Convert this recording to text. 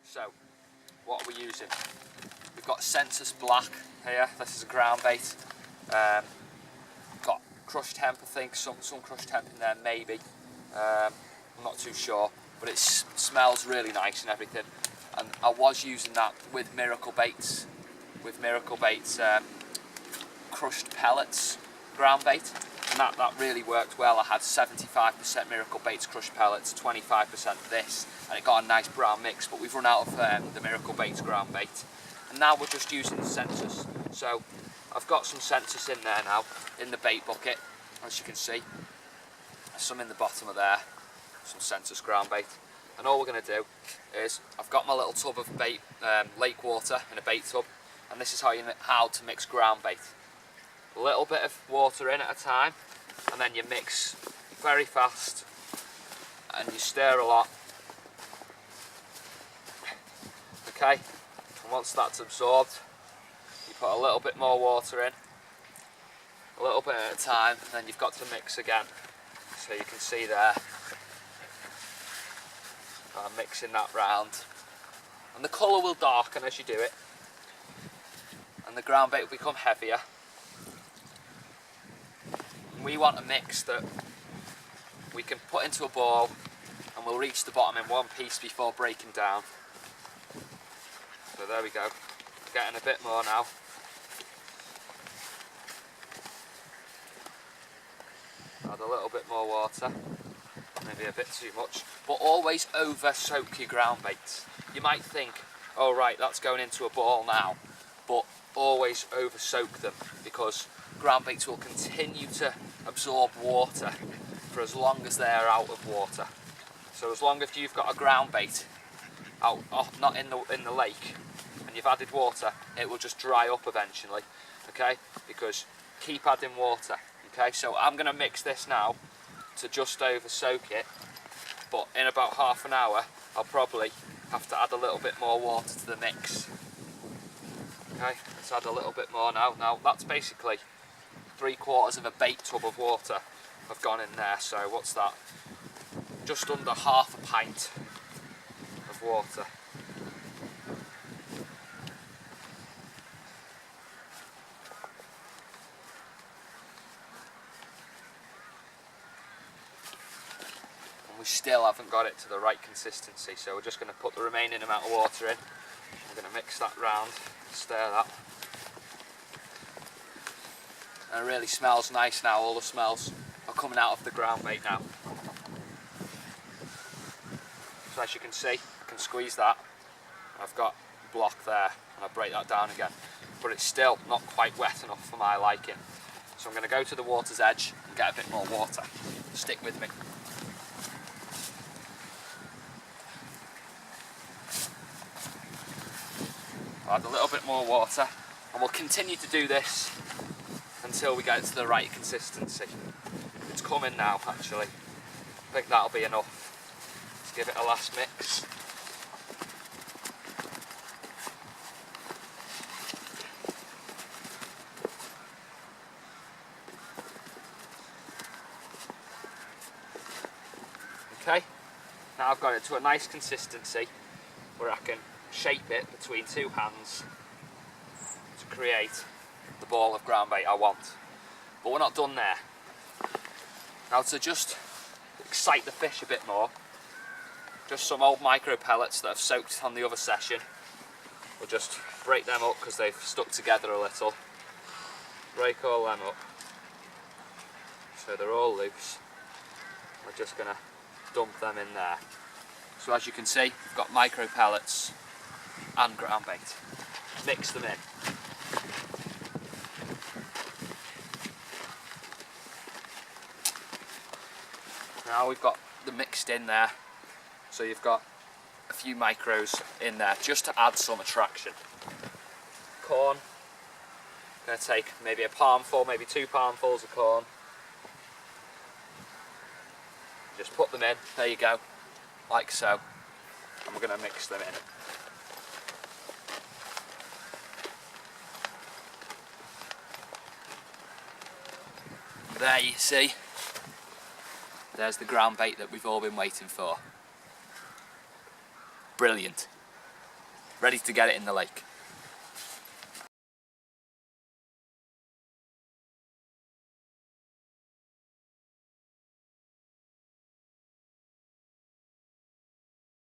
So, what are we using? We've got Census Black here. This is a ground bait. Got crushed hemp, I think. Some crushed hemp in there, maybe. I'm not too sure, but it smells really nice and everything. And I was using that with Miracle Baits, crushed pellets ground bait, and that really worked well. I had 75% Miracle Baits crushed pellets, 25% this, and it got a nice brown mix. But we've run out of the Miracle Baits ground bait, and now we're just using the Census. So I've got some Census in there now in the bait bucket, as you can see. Some in the bottom of there, some Census ground bait. And all we're going to do is, I've got my little tub of bait, lake water in a bait tub, and this is how to mix ground bait. A little bit of water in at a time, and then you mix very fast, and you stir a lot. Okay, and once that's absorbed, you put a little bit more water in, a little bit at a time, and then you've got to mix again. So you can see there, I'm mixing that round, and the colour will darken as you do it, and the ground bait will become heavier. And we want a mix that we can put into a ball, and we'll reach the bottom in one piece before breaking down. So there we go, getting a bit more now. Add a little bit more water, maybe a bit too much, but always over soak your ground baits. You might think, oh right, that's going into a ball now, but always over soak them, because ground baits will continue to absorb water for as long as they're out of water. So as long as you've got a ground bait out, not in the lake, and you've added water, it will just dry up eventually. Okay, because keep adding water. Okay, so I'm going to mix this now to just over soak it, but in about half an hour I'll probably have to add a little bit more water to the mix. Okay, let's add a little bit more now. Now that's basically 3/4 of a bait tub of water have gone in there, so what's that? Just under half a pint of water. We still haven't got it to the right consistency, so we're just going to put the remaining amount of water in. We're going to mix that round, stir that. And it really smells nice now. All the smells are coming out of the ground bait now. So as you can see, I can squeeze that. I've got a block there, and I break that down again. But it's still not quite wet enough for my liking. So I'm going to go to the water's edge and get a bit more water. Stick with me. Add a little bit more water, and we'll continue to do this until we get it to the right consistency. It's coming now, actually. I think that'll be enough. Let's give it a last mix. Okay, now I've got it to a nice consistency where I can shape it between two hands to create the ball of ground bait I want. But we're not done there. Now, to just excite the fish a bit more, just some old micro pellets that I've soaked on the other session. We'll just break them up because they've stuck together a little. Break all them up so they're all loose. We're just going to dump them in there. So as you can see, we've got micro pellets and ground bait. Mix them in. Now we've got them mixed in there, so you've got a few micros in there just to add some attraction. Corn, going to take maybe a palmful, maybe 2 palmfuls of corn. Just put them in, there you go, like so, and we're going to mix them in. There you see, there's the ground bait that we've all been waiting for. Brilliant. ready to get it in the lake.